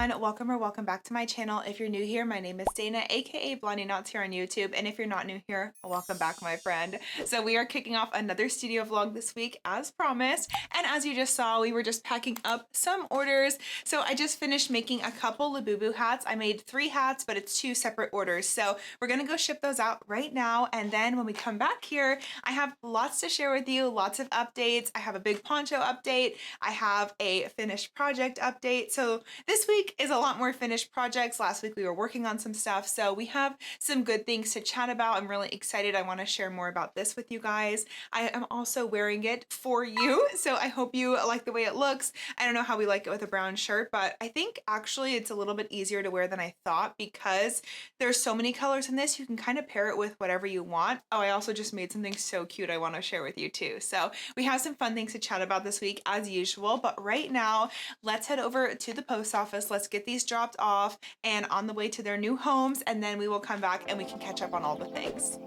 everyone, welcome back to my channel. If you're new here, my name is Dana, aka Blondie Knots here on YouTube, and if you're not new here, welcome back, my friend. So we are kicking off another studio vlog this week as promised, and as you just saw, we were just packing up some orders. So I just finished making a couple Labubu hats. I made 3 hats, but it's 2 separate orders. So we're gonna go ship those out right now, and then when we come back here, I have lots to share with you, lots of updates. I have a big Poncho update. I have a finished project update. So this week is a lot more finished projects. Last week we were working on some stuff, so we have some good things to chat about. I'm really excited. I want to share more about this with you guys. I am also wearing it for you, so I hope you like the way it looks. I don't know how we like it with a brown shirt, but I think actually it's a little bit easier to wear than I thought because there's so many colors in this. You can kind of pair it with whatever you want. Oh, I also just made something so cute I want to share with you too. So we have some fun things to chat about this week as usual, but right now let's head over to the post office. Let's get these dropped off and on the way to their new homes, and then we will come back and we can catch up on all the things.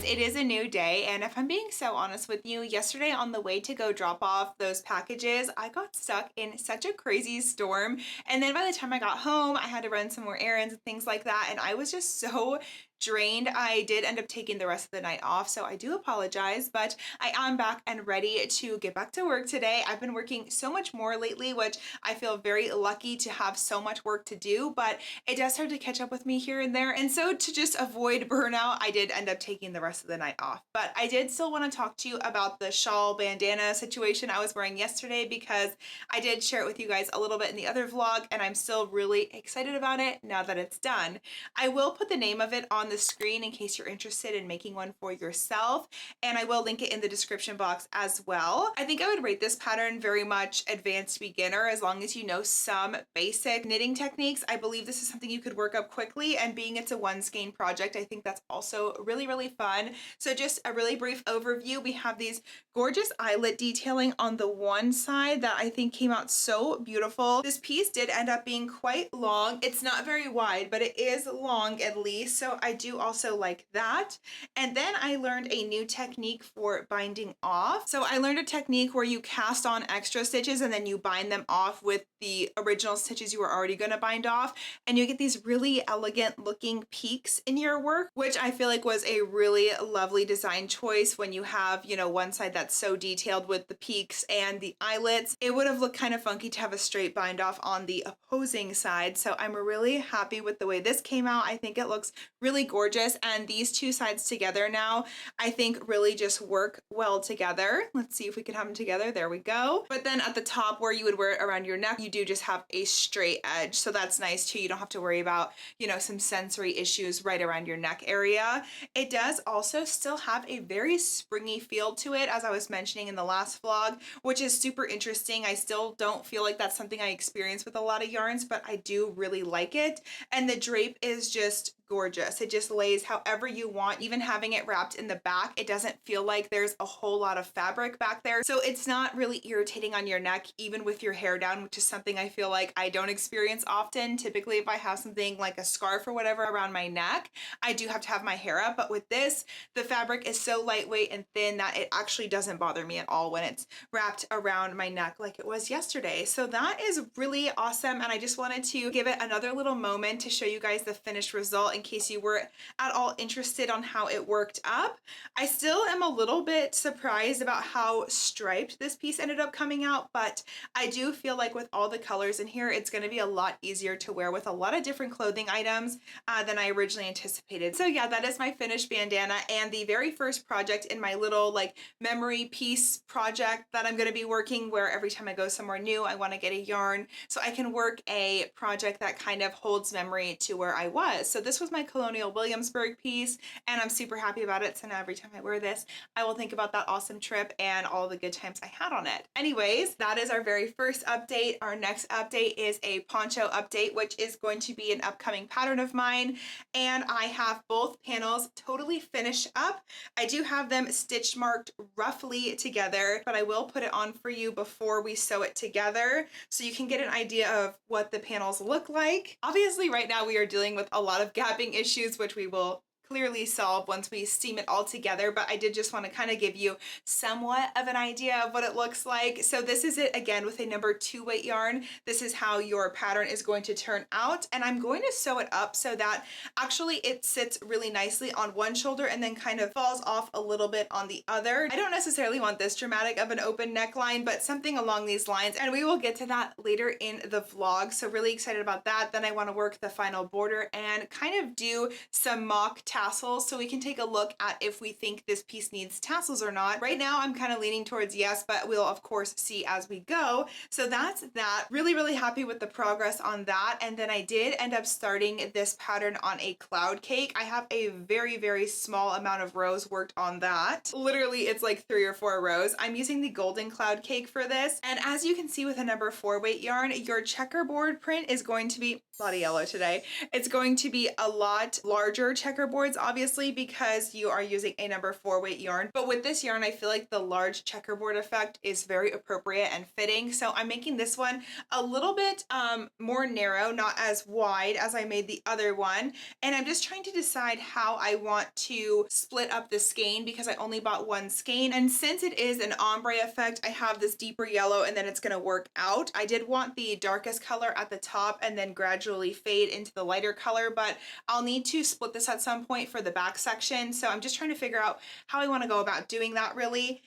It is a new day, and if I'm being so honest with you, yesterday on the way to go drop off those packages, I got stuck in such a crazy storm, and then by the time I got home, I had to run some more errands and things like that, and I was just so drained. I did end up taking the rest of the night off, so I do apologize, but I am back and ready to get back to work today. I've been working so much more lately, which I feel very lucky to have so much work to do, but it does start to catch up with me here and there, and so to just avoid burnout, I did end up taking the rest of the night off. But I did still want to talk to you about the shawl bandana situation I was wearing yesterday because I did share it with you guys a little bit in the other vlog, and I'm still really excited about it now that it's done. I will put the name of it on the screen in case you're interested in making one for yourself, and I will link it in the description box as well. I think I would rate this pattern very much advanced beginner as long as you know some basic knitting techniques. I believe this is something you could work up quickly, and being it's a one skein project, I think that's also really fun. So just a really brief overview, we have these gorgeous eyelet detailing on the one side that I think came out so beautiful. This piece did end up being quite long. It's not very wide, but it is long at least, so I do also like that. And then I learned a new technique for binding off. So I learned a technique where you cast on extra stitches and then you bind them off with the original stitches you were already going to bind off, and you get these really elegant looking peaks in your work, which I feel like was a really lovely design choice. When you have, you know, one side that's so detailed with the peaks and the eyelets, it would have looked kind of funky to have a straight bind off on the opposing side. So I'm really happy with the way this came out. I think it looks really gorgeous, and these two sides together now I think really just work well together. Let's see if we can have them together. There we go. But then at the top where you would wear it around your neck, you do just have a straight edge, so that's nice too. You don't have to worry about, you know, some sensory issues right around your neck area. It does also still have a very springy feel to it, as I was mentioning in the last vlog, which is super interesting. I still don't feel like that's something I experience with a lot of yarns, but I do really like it, and the drape is just gorgeous. It just lays however you want. Even having it wrapped in the back, it doesn't feel like there's a whole lot of fabric back there, so it's not really irritating on your neck even with your hair down, which is something I feel like I don't experience often. Typically if I have something like a scarf or whatever around my neck, I do have to have my hair up, but with this, the fabric is so lightweight and thin that it actually doesn't bother me at all when it's wrapped around my neck like it was yesterday. So that is really awesome, and I just wanted to give it another little moment to show you guys the finished result in case you were at all interested on how it worked up. I still am a little bit surprised about how striped this piece ended up coming out, but I do feel like with all the colors in here, it's going to be a lot easier to wear with a lot of different clothing items than I originally anticipated. So yeah, that is my finished bandana and the very first project in my little like memory piece project that I'm going to be working, where every time I go somewhere new, I want to get a yarn so I can work a project that kind of holds memory to where I was. So this was my Colonial Williamsburg piece, and I'm super happy about it. So now every time I wear this, I will think about that awesome trip and all the good times I had on it. Anyways, that is our very first update. Our next update is a poncho update, which is going to be an upcoming pattern of mine. And I have both panels totally finished up. I do have them stitch marked roughly together, but I will put it on for you before we sew it together so you can get an idea of what the panels look like. Obviously, right now we are dealing with a lot of gapping issues, which we will clearly solve once we seam it all together, but I did just want to kind of give you somewhat of an idea of what it looks like. So this is it again with a number 2 weight yarn. This is how your pattern is going to turn out, and I'm going to sew it up so that actually it sits really nicely on one shoulder and then kind of falls off a little bit on the other. I don't necessarily want this dramatic of an open neckline, but something along these lines, and we will get to that later in the vlog. So really excited about that. Then I want to work the final border and kind of do some mock tassels so we can take a look at if we think this piece needs tassels or not. Right now I'm kind of leaning towards yes, but we'll of course see as we go. So that's that. Really happy with the progress on that. And then I did end up starting this pattern on a cloud cake. I have a very small amount of rows worked on that. Literally it's like 3 or 4 rows. I'm using the golden cloud cake for this, and as you can see with a number 4 weight yarn, your checkerboard print is going to be a lot of yellow today. It's going to be a lot larger checkerboards, obviously, because you are using a number 4 weight yarn. But with this yarn, I feel like the large checkerboard effect is very appropriate and fitting. So I'm making this one a little bit more narrow, not as wide as I made the other one. And I'm just trying to decide how I want to split up the skein because I only bought one skein. And since it is an ombre effect, I have this deeper yellow and then it's going to work out. I did want the darkest color at the top and then gradually fade into the lighter color, but I'll need to split this at some point for the back section. So I'm just trying to figure out how I want to go about doing that really.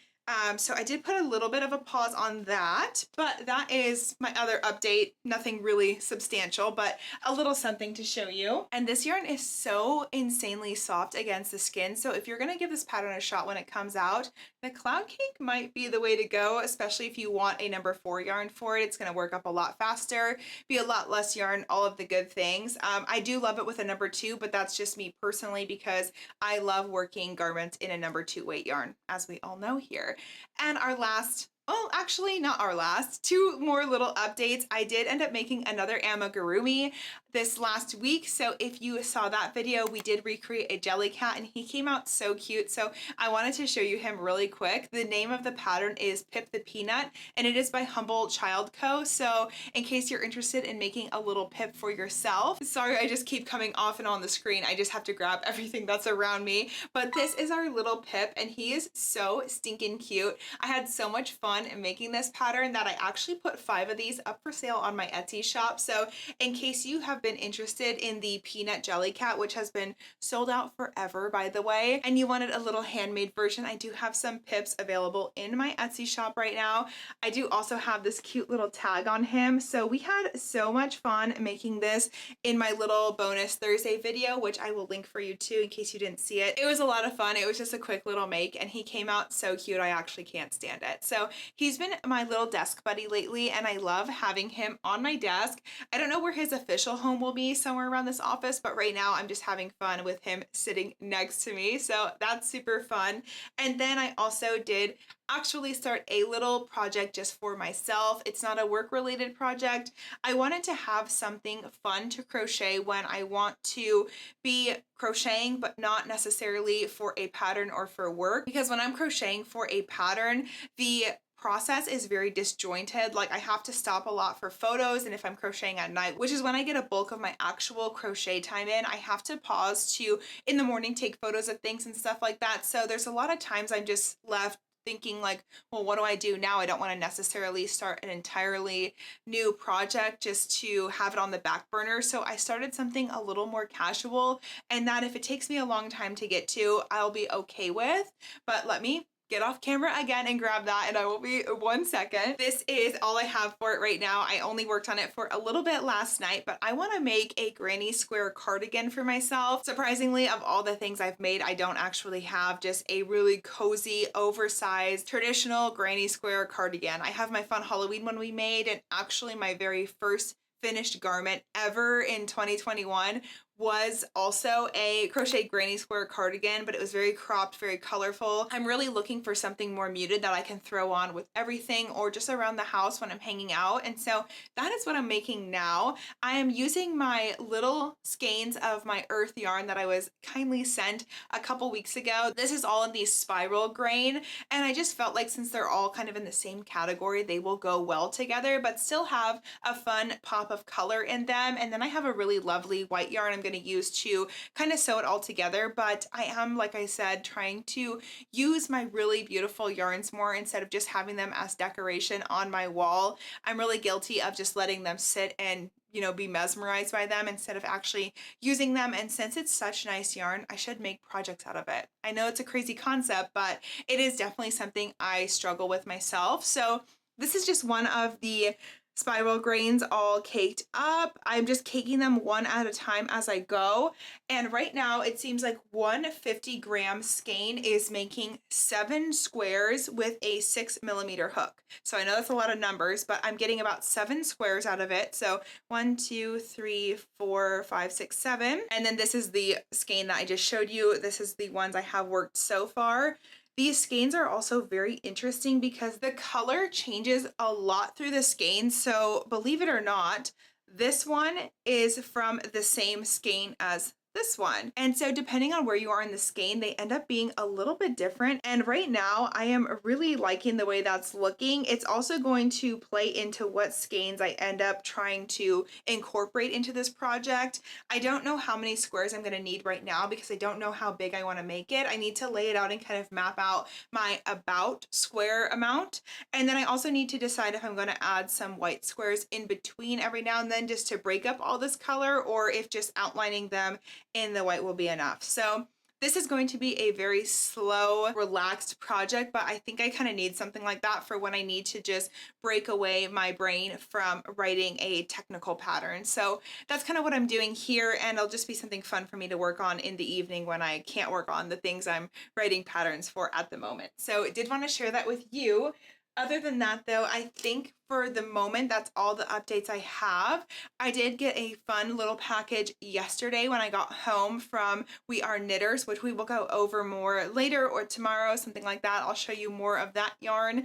So I did put a little bit of a pause on that, but that is my other update. Nothing really substantial, but a little something to show you. And this yarn is so insanely soft against the skin. So if you're going to give this pattern a shot when it comes out, the cloud cake might be the way to go, especially if you want a number 4 yarn for it. It's going to work up a lot faster, be a lot less yarn, all of the good things. I do love it with a number 2, but that's just me personally because I love working garments in a number 2 weight yarn, as we all know here. And our last, well, actually not our last, 2 more little updates. I did end up making another amigurumi this last week. So if you saw that video, we did recreate a jelly cat and he came out so cute. So I wanted to show you him really quick. The name of the pattern is Pip the Peanut and it is by Humble Child Co. So in case you're interested in making a little Pip for yourself, sorry, I just keep coming off and on the screen. I just have to grab everything that's around me. But this is our little Pip and he is so stinking cute. I had so much fun in making this pattern that I actually put 5 of these up for sale on my Etsy shop. So in case you have been interested in the peanut jelly cat, which has been sold out forever by the way, and you wanted a little handmade version, I do have some pips available in my Etsy shop right now. I do also have this cute little tag on him. So we had so much fun making this in my little bonus Thursday video, which I will link for you too in case you didn't see it. It was a lot of fun. It was just a quick little make and he came out so cute. I actually can't stand it. So he's been my little desk buddy lately and I love having him on my desk. I don't know where his official home will be, somewhere around this office, but right now I'm just having fun with him sitting next to me. So that's super fun. And then I also did actually start a little project just for myself. It's not a work related project. I wanted to have something fun to crochet when I want to be crocheting, but not necessarily for a pattern or for work, because when I'm crocheting for a pattern, the process is very disjointed. Like I have to stop a lot for photos, and if I'm crocheting at night, which is when I get a bulk of my actual crochet time in, I have to pause to in the morning take photos of things and stuff like that. So there's a lot of times I'm just left thinking like, well, what do I do now? I don't want to necessarily start an entirely new project just to have it on the back burner. So I started something a little more casual, and that if it takes me a long time to get to, I'll be okay with. But let me get off camera again and grab that, and I will be 1 second. This is all I have for it right now. I only worked on it for a little bit last night, but I want to make a granny square cardigan for myself. Surprisingly, of all the things I've made, I don't actually have just a really cozy, oversized, traditional granny square cardigan. I have my fun Halloween one we made, and actually my very first finished garment ever in 2021 was also a crochet granny square cardigan, but it was very cropped, very colorful. I'm really looking for something more muted that I can throw on with everything or just around the house when I'm hanging out. And so that is what I'm making now. I am using my little skeins of my earth yarn that I was kindly sent a couple weeks ago. This is all in the spiral grain, and I just felt like since they're all kind of in the same category, they will go well together, but still have a fun pop of color in them. And then I have a really lovely white yarn I'm going to use to kind of sew it all together, but I am, like I said, trying to use my really beautiful yarns more instead of just having them as decoration on my wall. I'm really guilty of just letting them sit and be mesmerized by them instead of actually using them. And since it's such nice yarn, I should make projects out of it. I know it's a crazy concept, but it is definitely something I struggle with myself. So this is just one of the spiral grains all caked up. I'm just caking them one at a time as I go. And right now it seems like 150-gram skein is making 7 squares with a 6mm hook. So I know that's a lot of numbers, but I'm getting about 7 squares out of it. So 1, 2, 3, 4, 5, 6, 7. And then this is the skein that I just showed you. This is the ones I have worked so far. These skeins are also very interesting because the color changes a lot through the skein. So believe it or not, this one is from the same skein as this one. And so depending on where you are in the skein, they end up being a little bit different. And right now I am really liking the way that's looking. It's also going to play into what skeins I end up trying to incorporate into this project. I don't know how many squares I'm going to need right now because I don't know how big I want to make it. I need to lay it out and kind of map out my about square amount. And then I also need to decide if I'm going to add some white squares in between every now and then just to break up all this color, or if just outlining them in the white will be enough. So this is going to be a very slow, relaxed project, but I think I kind of need something like that for when I need to just break away my brain from writing a technical pattern. So that's kind of what I'm doing here, and it'll just be something fun for me to work on in the evening when I can't work on the things I'm writing patterns for at the moment. So I did want to share that with you. Other than that, though, I think for the moment, that's all the updates I have. I did get a fun little package yesterday when I got home from We Are Knitters, which we will go over more later or tomorrow, something like that. I'll show you more of that yarn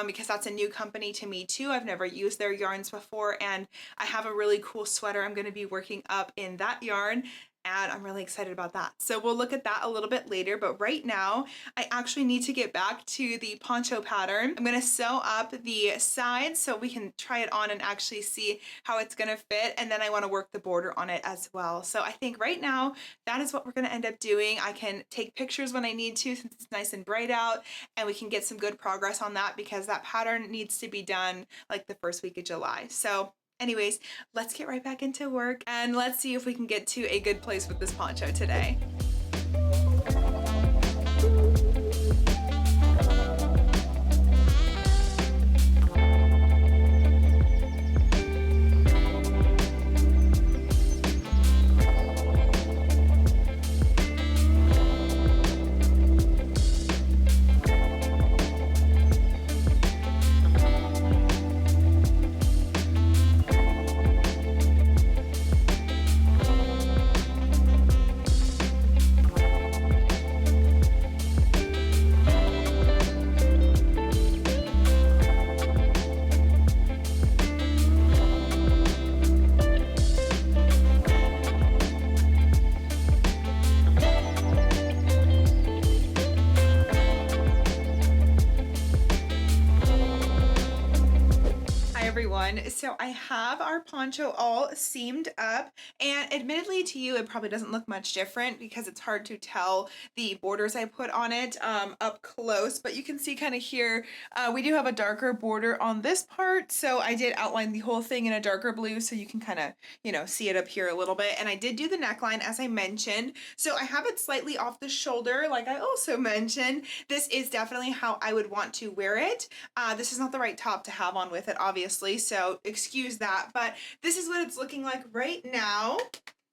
because that's a new company to me too. I've never used their yarns before, and I have a really cool sweater I'm going to be working up in that yarn. And I'm really excited about that. So we'll look at that a little bit later, but right now I actually need to get back to the poncho pattern. I'm gonna sew up the sides so we can try it on and actually see how it's gonna fit, and then I wanna work the border on it as well. So I think right now that is what we're gonna end up doing. I can take pictures when I need to since it's nice and bright out, and we can get some good progress on that because that pattern needs to be done like the first week of July. So anyways, let's get right back into work and let's see if we can get to a good place with this poncho today. everyone. So I have our poncho all seamed up, and admittedly to you it probably doesn't look much different because it's hard to tell the borders I put on it up close, but you can see kind of here we do have a darker border on this part, so I did outline the whole thing in a darker blue so you can kind of, you know, see it up here a little bit. And I did do the neckline as I mentioned, so I have it slightly off the shoulder like I also mentioned. This is definitely how I would want to wear it. This is not the right top to have on with it, obviously, so excuse that, but this is what it's looking like right now.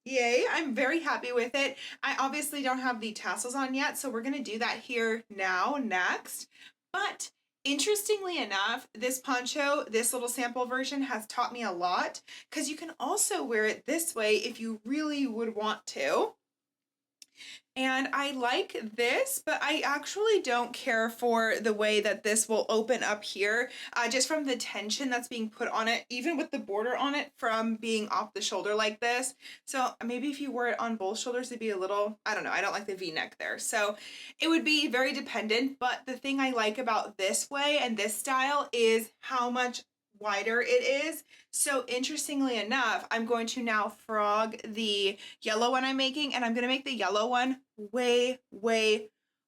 Yay, I'm very happy with it. I obviously don't have the tassels on yet, so we're gonna do that here now next. But interestingly enough, this poncho, this little sample version, has taught me a lot because you can also wear it this way if you really would want to. And I like this, but I actually don't care for the way that this will open up here, just from the tension that's being put on it, even with the border on it from being off the shoulder like this. So maybe if you wore it on both shoulders, it'd be a little, I don't know, I don't like the V-neck there. So it would be very dependent, but the thing I like about this way and this style is how much wider it is. So interestingly enough, I'm going to now frog the yellow one I'm making, and I'm going to make the yellow one way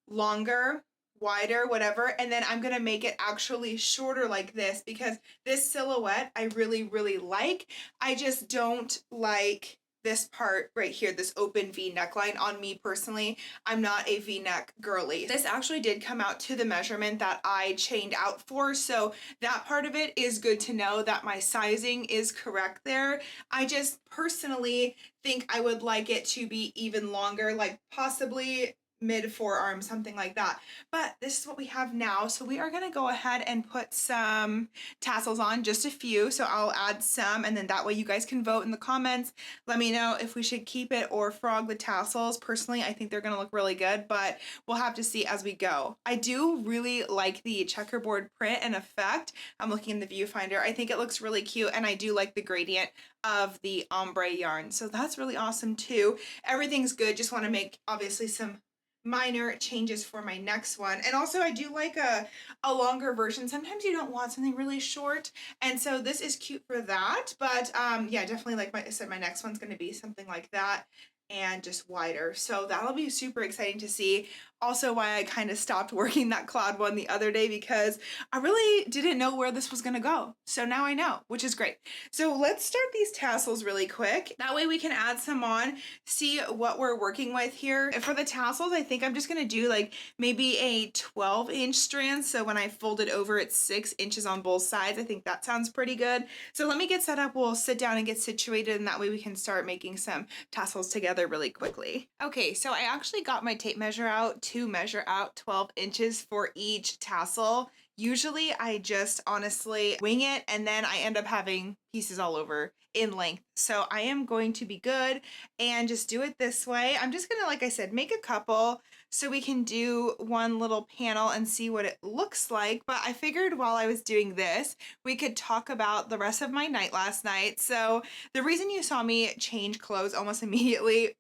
longer, wider, whatever, and then I'm going to make it actually shorter like this because this silhouette I really like. I just don't like this part right here, this open V neckline on me personally. I'm not a V-neck girly. This actually did come out to the measurement that I chained out for, so that part of it is good to know that my sizing is correct there. I just personally think I would like it to be even longer, like possibly mid forearm, something like that. But this is what we have now. So we are gonna go ahead and put some tassels on, just a few. So I'll add some, and then that way you guys can vote in the comments. Let me know if we should keep it or frog the tassels. Personally, I think they're gonna look really good, but we'll have to see as we go. I do really like the checkerboard print and effect. I'm looking in the viewfinder. I think it looks really cute, and I do like the gradient of the ombre yarn. So that's really awesome too. Everything's good. Just want to make obviously some minor changes for my next one. And also I do like a longer version. Sometimes you don't want something really short, and so this is cute for that. But yeah, definitely, like I said, my next one's going to be something like that and just wider. So that'll be super exciting to see. Also why I kind of stopped working that cloud one the other day, because I really didn't know where this was gonna go. So now I know, which is great. So let's start these tassels really quick. That way we can add some on, see what we're working with here. And for the tassels, I think I'm just gonna do like maybe a 12-inch strand. So when I fold it over, it's 6 inches on both sides. I think that sounds pretty good. So let me get set up. We'll sit down and get situated, and that way we can start making some tassels together really quickly. Okay, so I actually got my tape measure out to measure out 12 inches for each tassel. Usually I just honestly wing it, and then I end up having pieces all over in length. So I am going to be good and just do it this way. I'm just gonna, like I said, make a couple so we can do one little panel and see what it looks like. But I figured while I was doing this, we could talk about the rest of my night last night. So the reason you saw me change clothes almost immediately,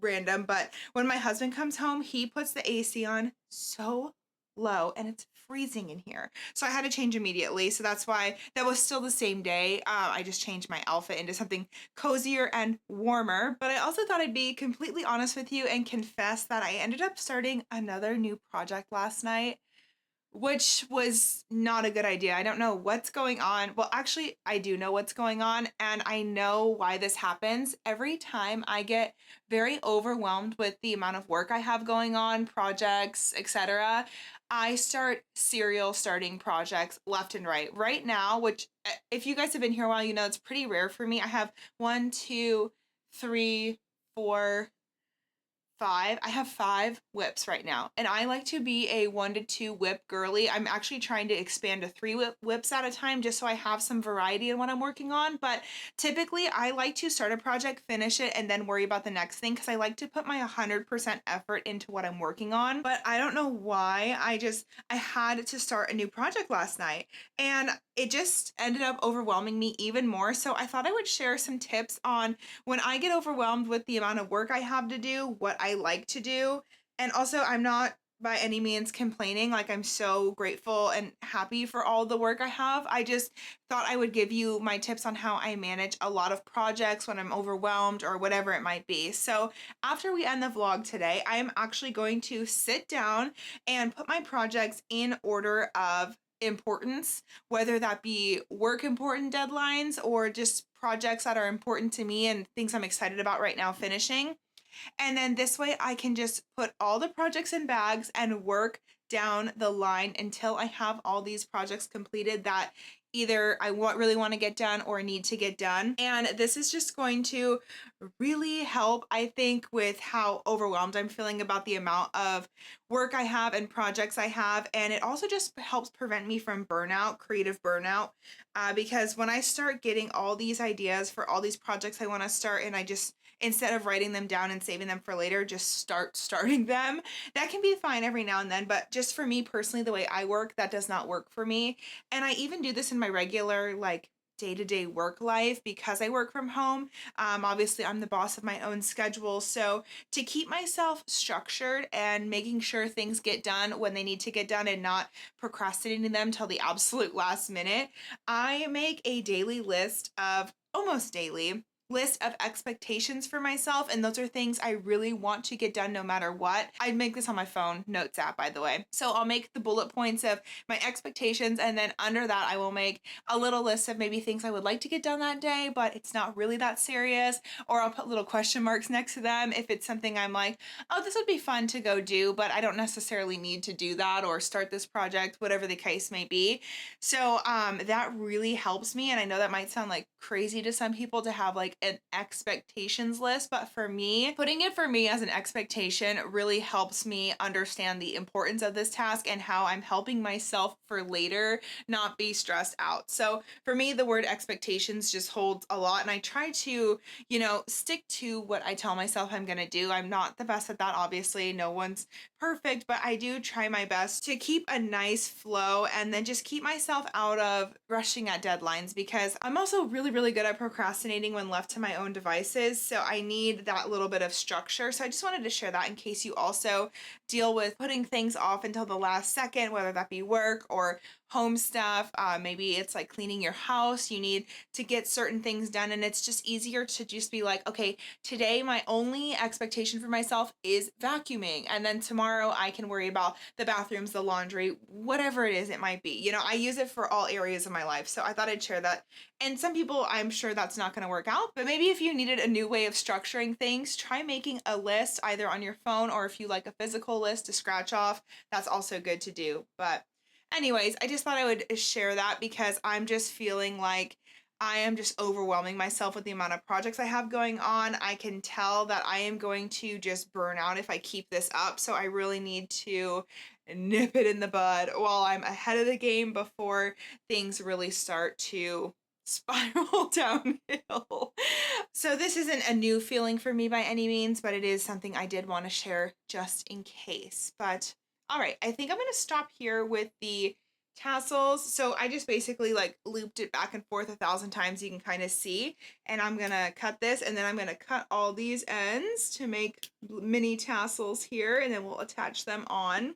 random, but when my husband comes home, he puts the AC on so low and it's freezing in here. So I had to change immediately. So that's why that was still the same day. I just changed my outfit into something cozier and warmer. But I also thought I'd be completely honest with you and confess that I ended up starting another new project last night, which was not a good idea. I don't know what's going on. Well, actually, I do know what's going on, and I know why this happens. Every time I get very overwhelmed with the amount of work I have going on, projects, etc., I start serial starting projects left and right. Right now, which if you guys have been here a while, you know it's pretty rare for me. I have 1, 2, 3, 4, 5. I have 5 whips right now, and I like to be a 1 to 2 whip girly. I'm actually trying to expand to 3 whips at a time just so I have some variety in what I'm working on. But typically I like to start a project, finish it, and then worry about the next thing, because I like to put my 100% effort into what I'm working on. But I don't know why I had to start a new project last night, and it just ended up overwhelming me even more. So I thought I would share some tips on when I get overwhelmed with the amount of work I have to do, what I like to do. And also, I'm not by any means complaining. Like, I'm so grateful and happy for all the work I have. I just thought I would give you my tips on how I manage a lot of projects when I'm overwhelmed or whatever it might be. So after we end the vlog today, I am actually going to sit down and put my projects in order of importance, whether that be work important deadlines or just projects that are important to me and things I'm excited about right now finishing. And then this way I can just put all the projects in bags and work down the line until I have all these projects completed that either I really want to get done or need to get done. And this is just going to really help, I think, with how overwhelmed I'm feeling about the amount of work I have and projects I have. And it also just helps prevent me from burnout, creative burnout, because when I start getting all these ideas for all these projects I want to start, and I just, instead of writing them down and saving them for later, just starting them. That can be fine every now and then, but just for me personally, the way I work, that does not work for me. And I even do this in my regular, like, day-to-day work life because I work from home. Obviously, I'm the boss of my own schedule. So to keep myself structured and making sure things get done when they need to get done and not procrastinating them till the absolute last minute, I make a daily list of, almost daily list of expectations for myself, and those are things I really want to get done no matter what. I make this on my phone notes app, by the way. So I'll make the bullet points of my expectations, and then under that I will make a little list of maybe things I would like to get done that day, but it's not really that serious, or I'll put little question marks next to them if it's something I'm like, oh, this would be fun to go do, but I don't necessarily need to do that or start this project, whatever the case may be. So that really helps me, and I know that might sound like crazy to some people to have like an expectations list, but for me, putting it for me as an expectation really helps me understand the importance of this task and how I'm helping myself for later not be stressed out. So for me, the word expectations just holds a lot, and I try to, stick to what I tell myself I'm gonna do. I'm not the best at that, obviously. No one's perfect, but I do try my best to keep a nice flow and then just keep myself out of rushing at deadlines, because I'm also really, really good at procrastinating when left to my own devices. So I need that little bit of structure. So I just wanted to share that in case you also deal with putting things off until the last second, whether that be work or home stuff. Maybe it's like cleaning your house. You need to get certain things done, and it's just easier to just be like, okay, today my only expectation for myself is vacuuming, and then tomorrow I can worry about the bathrooms, the laundry, whatever it is it might be. I use it for all areas of my life. So I thought I'd share that. And some people, I'm sure that's not going to work out, but maybe if you needed a new way of structuring things, try making a list either on your phone, or if you like a physical list to scratch off, that's also good to do. But anyways, I just thought I would share that because I'm just feeling like I am just overwhelming myself with the amount of projects I have going on. I can tell that I am going to just burn out if I keep this up. So I really need to nip it in the bud while I'm ahead of the game before things really start to spiral downhill. So this isn't a new feeling for me by any means, but it is something I did want to share just in case. But all right, I think I'm going to stop here with the tassels. So I just basically like looped it back and forth 1,000 times, you can kind of see. And I'm going to cut this, and then I'm going to cut all these ends to make mini tassels here, and then we'll attach them on.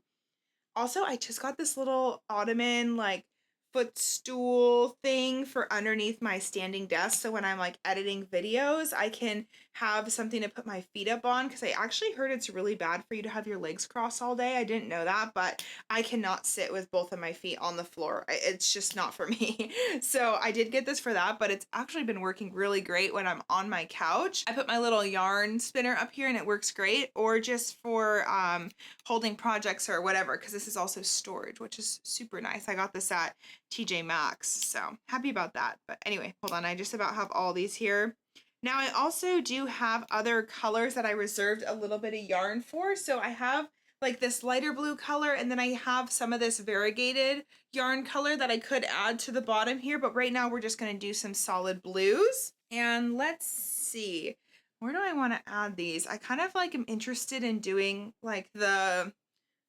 Also, I just got this little ottoman like footstool thing for underneath my standing desk, so when I'm like editing videos, I can have something to put my feet up on, because I actually heard it's really bad for you to have your legs crossed all day. I didn't know that, but I cannot sit with both of my feet on the floor. It's just not for me. So I did get this for that, but it's actually been working really great when I'm on my couch. I put my little yarn spinner up here and it works great, or just for holding projects or whatever, because this is also storage, which is super nice. I got this at TJ Maxx, so happy about that. But anyway, hold on, I just about have all these here. Now I also do have other colors that I reserved a little bit of yarn for. So I have like this lighter blue color, and then I have some of this variegated yarn color that I could add to the bottom here, but right now we're just going to do some solid blues. And let's see, where do I want to add these? I kind of like am interested in doing like the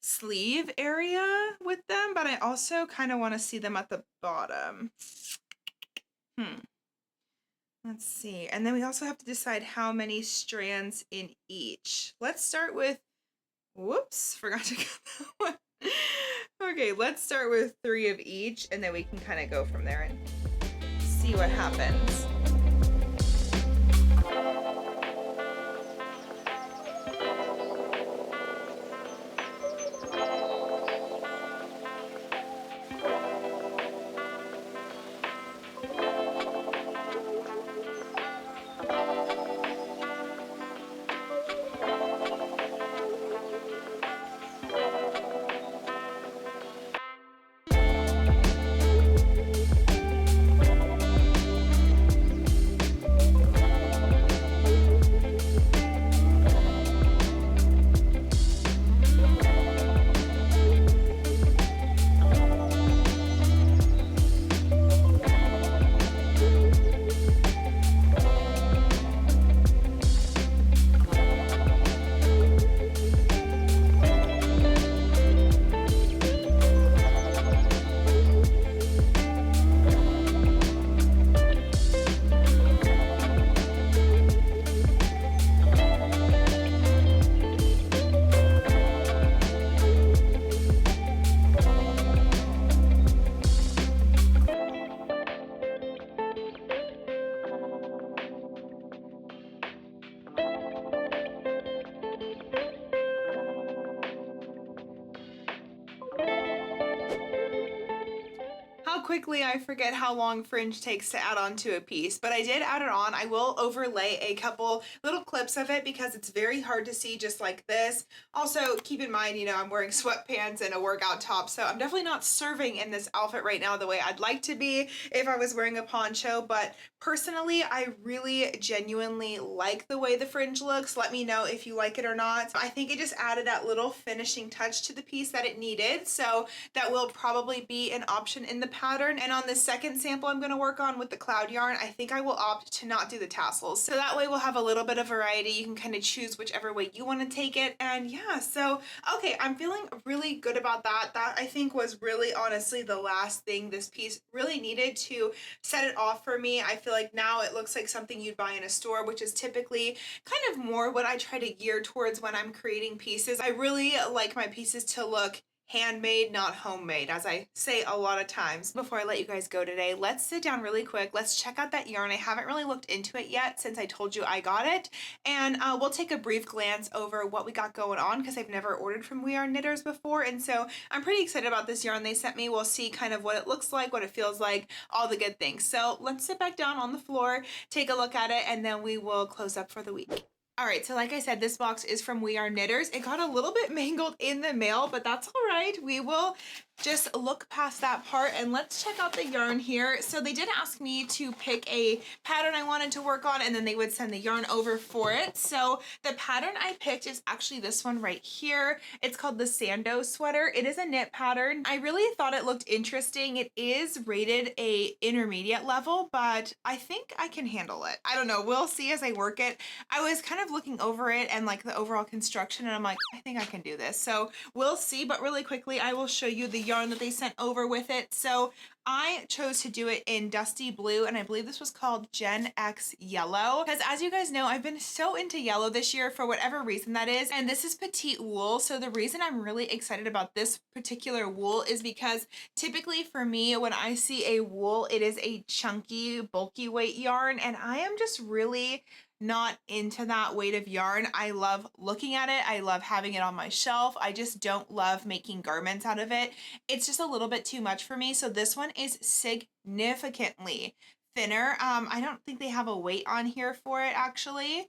sleeve area with them, but I also kind of want to see them at the bottom. Let's see. And then we also have to decide how many strands in each. Let's start with Whoops, forgot to cut that one. Okay, let's start with 3 of each, and then we can kind of go from there and see what happens. How quickly I forget how long fringe takes to add on to a piece, but I did add it on. I will overlay a couple little clips of it because it's very hard to see just like this. Also, keep in mind, you know, I'm wearing sweatpants and a workout top, so I'm definitely not serving in this outfit right now the way I'd like to be if I was wearing a poncho, but personally, I really genuinely like the way the fringe looks. Let me know if you like it or not. I think it just added that little finishing touch to the piece that it needed, so that will probably be an option in the pattern. And on the second sample I'm going to work on with the cloud yarn, I think I will opt to not do the tassels. So that way we'll have a little bit of variety. You can kind of choose whichever way you want to take it. And yeah, so okay, I'm feeling really good about that. That I think was really honestly the last thing this piece really needed to set it off for me. I feel like now it looks like something you'd buy in a store, which is typically kind of more what I try to gear towards when I'm creating pieces. I really like my pieces to look handmade, not homemade, as I say a lot of times. Before I let you guys go today, let's sit down really quick. Let's check out that yarn. I haven't really looked into it yet since I told you I got it. And we'll take a brief glance over what we got going on because I've never ordered from We Are Knitters before. And so I'm pretty excited about this yarn they sent me. We'll see kind of what it looks like, what it feels like, all the good things. So let's sit back down on the floor, take a look at it, and then we will close up for the week. All right, so like I said, this box is from We Are Knitters. It got a little bit mangled in the mail, but that's all right. We will just look past that part and let's check out the yarn here. So they did ask me to pick a pattern I wanted to work on and then they would send the yarn over for it. So the pattern I picked is actually this one right here. It's called the Sando sweater. It is a knit pattern. I really thought it looked interesting. It is rated a intermediate level, but I think I can handle it. I don't know. We'll see as I work it. I was kind of looking over it and like the overall construction and I'm like, I think I can do this. So we'll see, but really quickly, I will show you the yarn that they sent over with it. So I chose to do it in dusty blue and I believe this was called Gen X yellow because as you guys know, I've been so into yellow this year for whatever reason that is, and this is petite wool. So the reason I'm really excited about this particular wool is because typically for me, when I see a wool, it is a chunky, bulky weight yarn and I am just really not into that weight of yarn. I love looking at it. I love having it on my shelf. I just don't love making garments out of it. It's just a little bit too much for me. So this one is significantly thinner. I don't think they have a weight on here for it actually.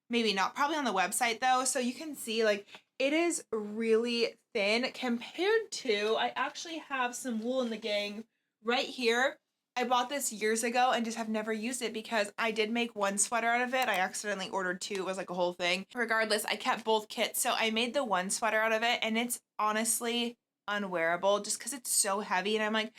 Maybe not, probably on the website though. So you can see like it is really thin compared to, I actually have some wool in the gang right here. I bought this years ago and just have never used it because I did make one sweater out of it. I accidentally ordered two. It was like a whole thing. Regardless, I kept both kits. So I made the one sweater out of it and it's honestly unwearable just because it's so heavy. And I'm like,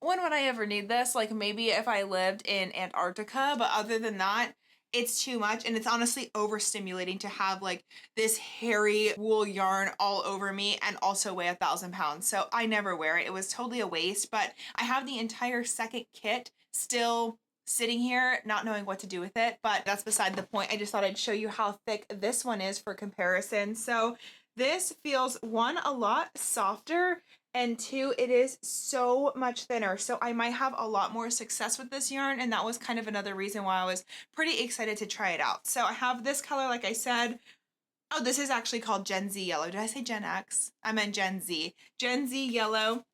when would I ever need this? Like maybe if I lived in Antarctica, but other than that, it's too much and it's honestly overstimulating to have like this hairy wool yarn all over me and also weigh 1,000 pounds. So I never wear it. It was totally a waste, but I have the entire second kit still sitting here not knowing what to do with it, but that's beside the point. I just thought I'd show you how thick this one is for comparison. So This feels, one, a lot softer, and two, it is so much thinner. So I might have a lot more success with this yarn, and that was kind of another reason why I was pretty excited to try it out. So I have this color, like I said. Oh, this is actually called Gen Z yellow. Did I say Gen X? I meant Gen Z. Gen Z yellow.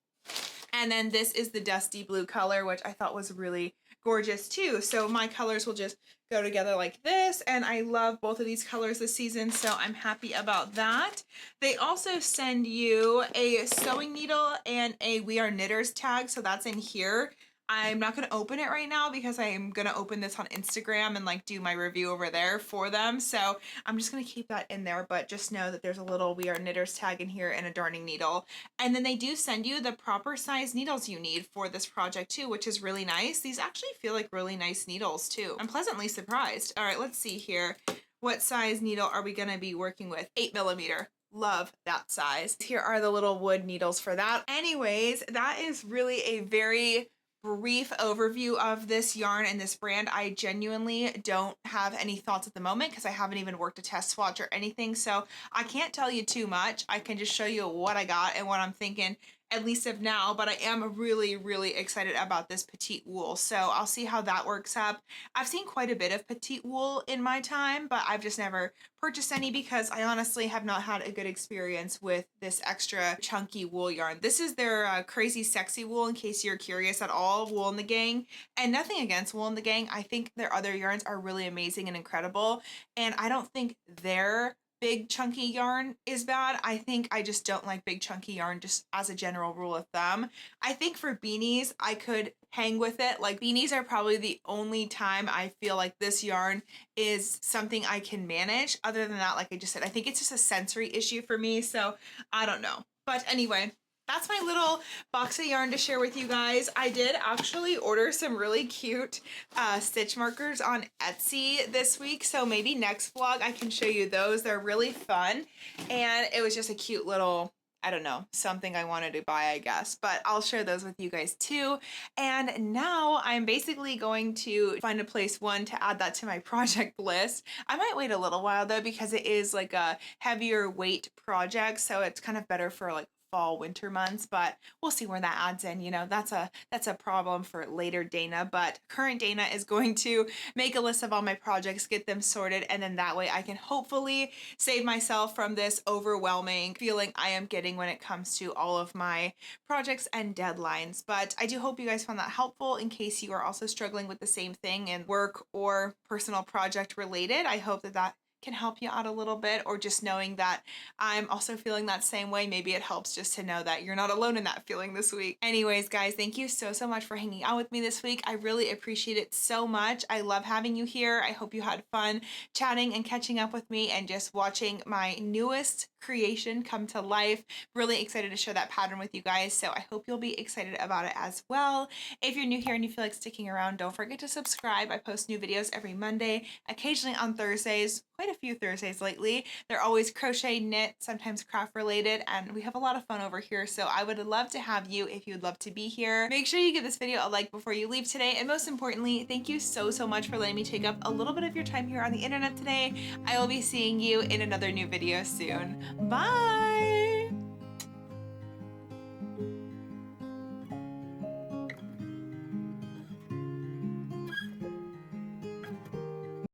And then this is the dusty blue color, which I thought was really gorgeous too. So my colors will just go together like this. And I love both of these colors this season, so I'm happy about that. They also send you a sewing needle and a We Are Knitters tag. So that's in here. I'm not going to open it right now because I am going to open this on Instagram and like do my review over there for them. So I'm just going to keep that in there, but just know that there's a little We Are Knitters tag in here and a darning needle. And then they do send you the proper size needles you need for this project too, which is really nice. These actually feel like really nice needles too. I'm pleasantly surprised. All right, let's see here. What size needle are we going to be working with? 8mm. Love that size. Here are the little wood needles for that. Anyways, that is really a very brief overview of this yarn and this brand. I genuinely don't have any thoughts at the moment because I haven't even worked a test swatch or anything, so I can't tell you too much. I can just show you what I got and what I'm thinking, at least of now, but I am really, really excited about this petite wool, so I'll see how that works up. I've seen quite a bit of petite wool in my time, but I've just never purchased any because I honestly have not had a good experience with this extra chunky wool yarn. This is their crazy sexy wool, in case you're curious at all, Wool and the Gang. And nothing against Wool and the Gang. I think their other yarns are really amazing and incredible, and I don't think their big chunky yarn is bad. I think I just don't like big chunky yarn, just as a general rule of thumb. I think for beanies, I could hang with it. Like, beanies are probably the only time I feel like this yarn is something I can manage. Other than that, like I just said, I think it's just a sensory issue for me, so I don't know. But anyway, that's my little box of yarn to share with you guys. I did actually order some really cute stitch markers on Etsy this week, so maybe next vlog I can show you those. They're really fun, and it was just a cute little, I don't know, something I wanted to buy, I guess, but I'll share those with you guys too. And now I'm basically going to find a place, one, to add that to my project list. I might wait a little while though, because it is like a heavier weight project, so it's kind of better for like fall winter months, but we'll see where that adds in. You know, that's a problem for later Dana, but current Dana is going to make a list of all my projects, get them sorted, and then that way I can hopefully save myself from this overwhelming feeling I am getting when it comes to all of my projects and deadlines. But I do hope you guys found that helpful, in case you are also struggling with the same thing in work or personal project related. I hope that that can help you out a little bit, or just knowing that I'm also feeling that same way. Maybe it helps just to know that you're not alone in that feeling this week. Anyways, guys, thank you so much for hanging out with me this week. I really appreciate it so much. I love having you here. I hope you had fun chatting and catching up with me and just watching my newest creation come to life. Really excited to share that pattern with you guys, so I hope you'll be excited about it as well. If you're new here and you feel like sticking around, don't forget to subscribe. I post new videos every Monday, occasionally on Thursdays, quite a few Thursdays lately. They're always crochet, knit, sometimes craft related, and we have a lot of fun over here, so I would love to have you if you'd love to be here. Make sure you give this video a like before you leave today, and most importantly, thank you so much for letting me take up a little bit of your time here on the internet today. I will be seeing you in another new video soon. Bye!